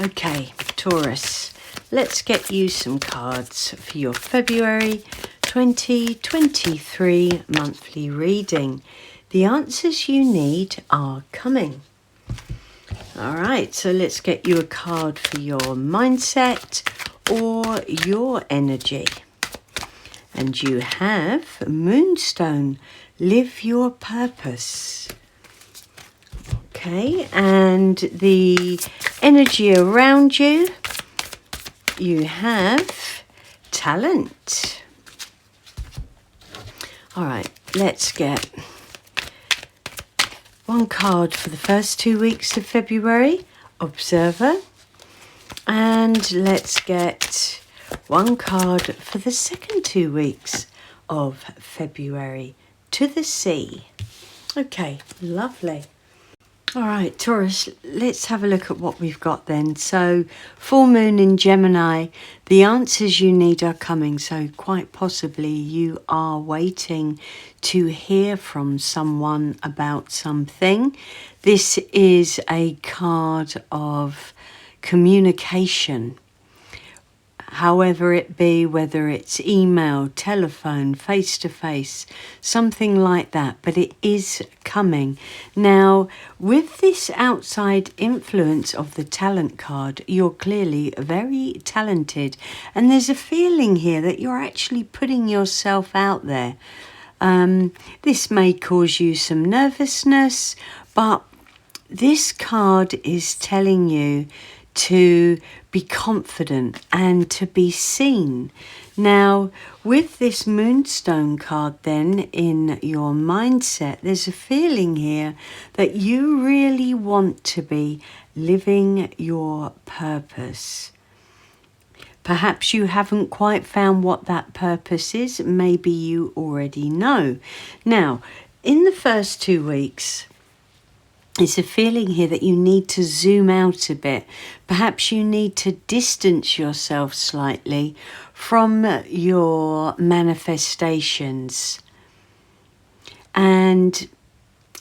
Okay, Taurus, let's get you some cards for your February 2023 monthly reading. The answers you need are coming. All right, so let's get you a card for your mindset or your energy. And you have Moonstone, live your purpose. Okay, and the energy around you, you have talent. All right, let's get one card for the first 2 weeks of February, Observer. And let's get one card for the second 2 weeks of February, To the Sea. Okay, lovely. All right, Taurus, let's have a look at what we've got then. So, full moon in Gemini, the answers you need are coming. So, quite possibly you are waiting to hear from someone about something. This is a card of communication. However it be, whether it's email, telephone, face-to-face, something like that, but it is coming. Now, with this outside influence of the talent card, you're clearly very talented, and there's a feeling here that you're actually putting yourself out there. This may cause you some nervousness, but this card is telling you to be confident and to be seen. Now, with this Moonstone card then in your mindset, there's a feeling here that you really want to be living your purpose. Perhaps you haven't quite found what that purpose is. Maybe you already know. Now, in the first 2 weeks, it's a feeling here that you need to zoom out a bit. Perhaps you need to distance yourself slightly from your manifestations and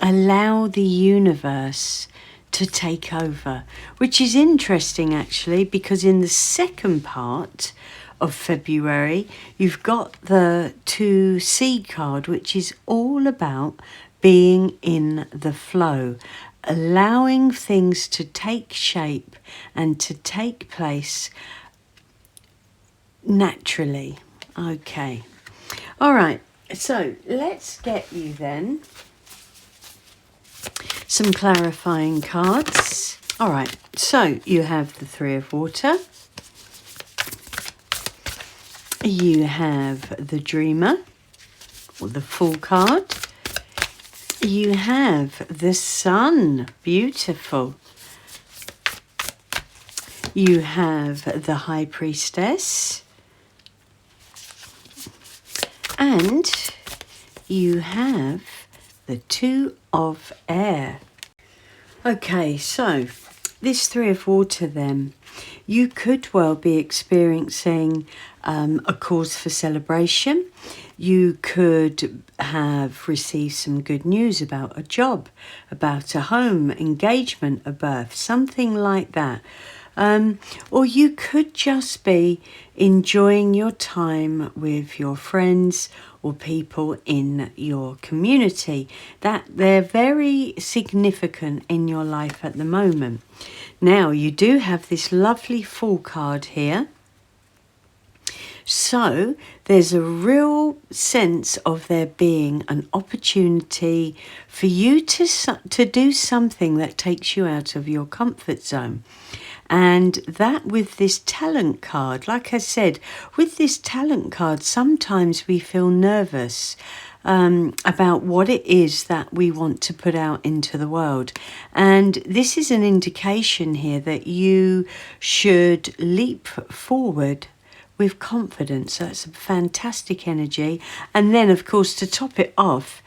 allow the universe to take over, which is interesting actually, because in the second part of February, you've got the 2C card, which is all about being in the flow, allowing things to take shape and to take place naturally. Okay. All right. So let's get you then some clarifying cards. All right. So you have the Three of Water. You have the Dreamer, or the Fool card. You have the Sun, beautiful. You have the High Priestess. And you have the Two of Air. Okay, so this Three of Water then, you could well be experiencing a cause for celebration. You could have received some good news about a job, about a home, engagement, a birth, something like that. Or you could just be enjoying your time with your friends or people in your community, that they're very significant in your life at the moment. Now, you do have this lovely Fool card here. So there's a real sense of there being an opportunity for you to do something that takes you out of your comfort zone. And that with this talent card, like I said, with this talent card, sometimes we feel nervous about what it is that we want to put out into the world. And this is an indication here that you should leap forward with confidence. That's a fantastic energy. And then, of course, to top it off,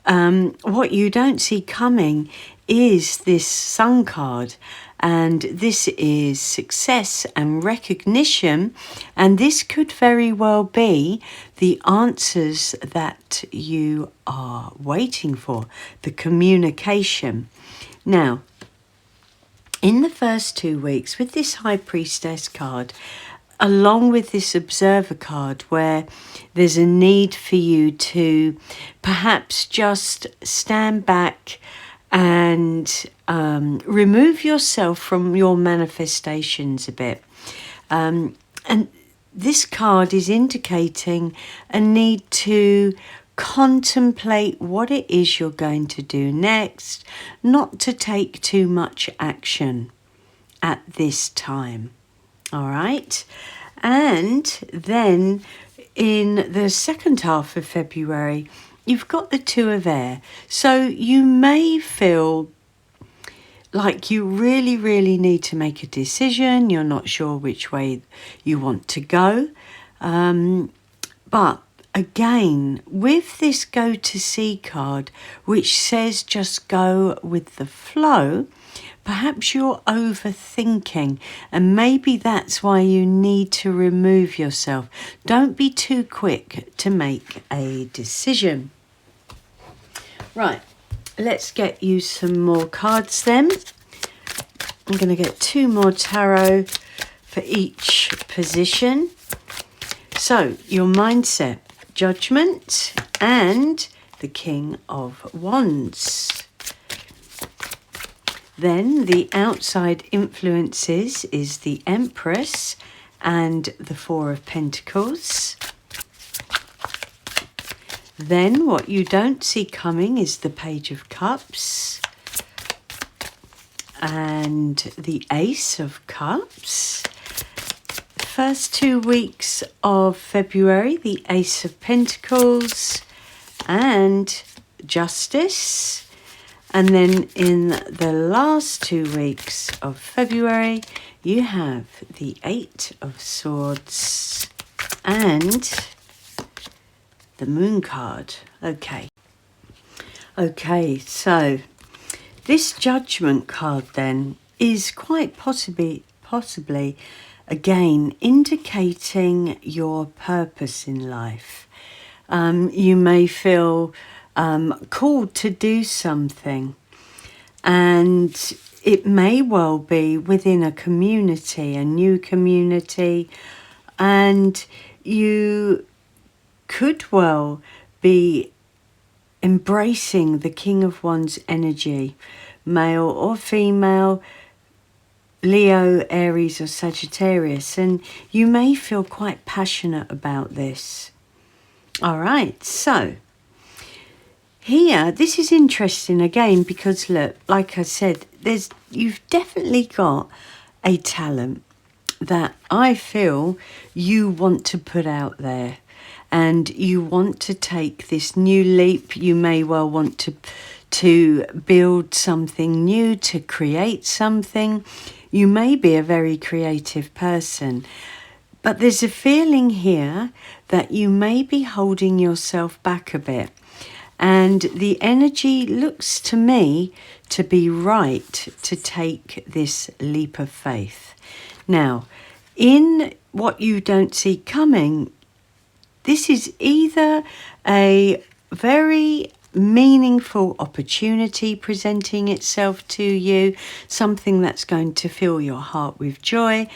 what you don't see coming is this Sun card. And this is success and recognition. And this could very well be the answers that you are waiting for, the communication. Now, in the first 2 weeks with this High Priestess card, along with this Observer card, where there's a need for you to perhaps just stand back and remove yourself from your manifestations a bit. And this card is indicating a need to contemplate what it is you're going to do next, not to take too much action at this time. All right. And then in the second half of February, you've got the Two of Air. So you may feel like you really, really need to make a decision. You're not sure which way you want to go. But again, with this Go to See card, which says just go with the flow, perhaps you're overthinking, and maybe that's why you need to remove yourself. Don't be too quick to make a decision. Right, let's get you some more cards then. I'm going to get 2 more tarot for each position. So, your mindset, Judgment, and the King of Wands. Then the outside influences is the Empress and the Four of Pentacles. Then what you don't see coming is the Page of Cups and the Ace of Cups. First 2 weeks of February, the Ace of Pentacles and Justice. And then in the last 2 weeks of February, you have the Eight of Swords and the Moon card. Okay, so this Judgment card then is quite possibly again indicating your purpose in life. You may feel called to do something, and it may well be within a community, a new community, and you could well be embracing the King of Wands energy, male or female, Leo, Aries or Sagittarius, and you may feel quite passionate about this. All right, so here, this is interesting again because look, like I said, you've definitely got a talent that I feel you want to put out there, and you want to take this new leap. You may well want to build something new, to create something. You may be a very creative person, but there's a feeling here that you may be holding yourself back a bit. And the energy looks to me to be right to take this leap of faith. Now, in what you don't see coming, this is either a very meaningful opportunity presenting itself to you, something that's going to fill your heart with joy,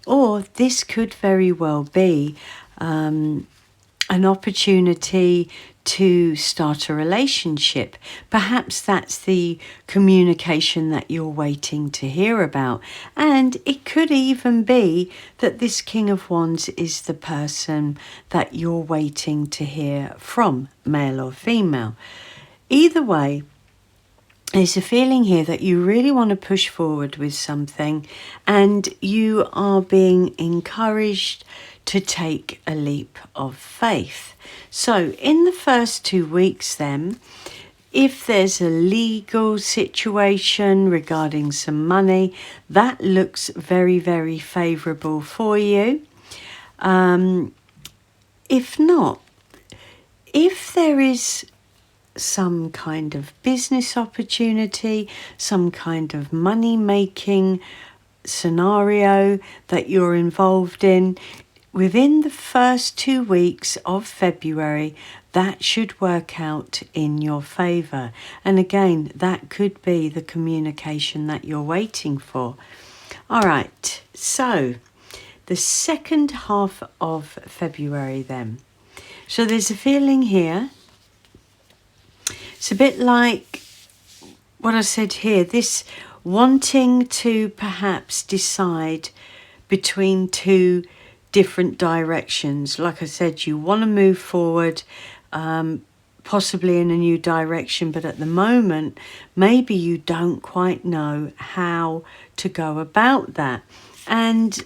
or this could very well be an opportunity to start a relationship. Perhaps that's the communication that you're waiting to hear about. And it could even be that this King of Wands is the person that you're waiting to hear from, male or female. Either way, there's a feeling here that you really want to push forward with something, and you are being encouraged to take a leap of faith. So in the first 2 weeks then, if there's a legal situation regarding some money, that looks very, very favourable for you. If not, if there is some kind of business opportunity, some kind of money-making scenario that you're involved in, within the first 2 weeks of February, that should work out in your favour. And again, that could be the communication that you're waiting for. All right, so the second half of February then. So there's a feeling here. It's a bit like what I said here, this wanting to perhaps decide between two different directions. Like I said, you want to move forward, possibly in a new direction, but at the moment, maybe you don't quite know how to go about that. And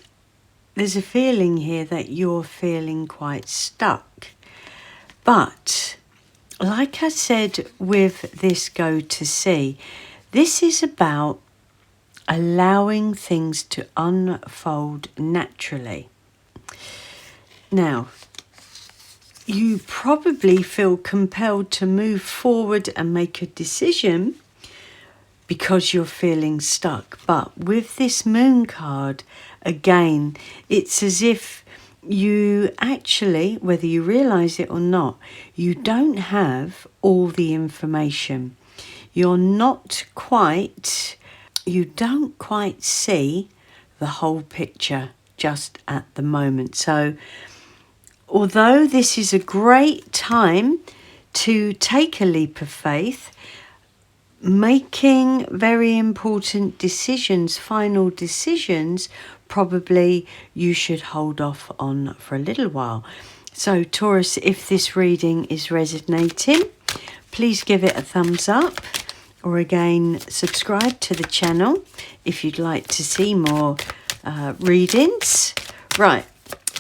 there's a feeling here that you're feeling quite stuck. But like I said with this go to see, this is about allowing things to unfold naturally. Now, you probably feel compelled to move forward and make a decision because you're feeling stuck. But with this moon card, again, it's as if you actually, whether you realise it or not, you don't have all the information. You don't quite see the whole picture just at the moment. So although this is a great time to take a leap of faith, making very important decisions, final decisions, probably you should hold off on for a little while. So Taurus, if this reading is resonating, please give it a thumbs up, or again, subscribe to the channel if you'd like to see more readings. Right,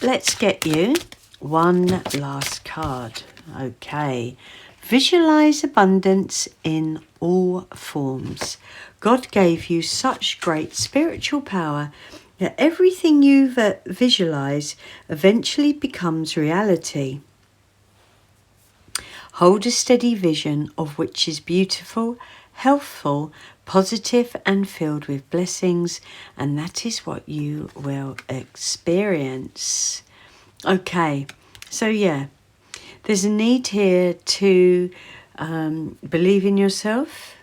let's get you one last card. Okay. Visualize abundance in all forms. God gave you such great spiritual power that everything you've visualized eventually becomes reality. Hold a steady vision of which is beautiful, healthful, positive and filled with blessings, and that is what you will experience. Okay, so yeah, there's a need here to believe in yourself.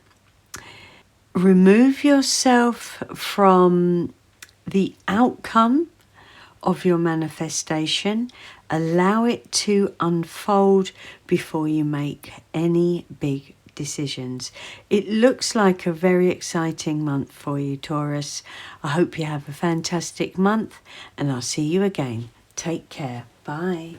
Remove yourself from the outcome of your manifestation. Allow it to unfold before you make any big decisions. It looks like a very exciting month for you, Taurus. I hope you have a fantastic month, and I'll see you again. Take care. Bye.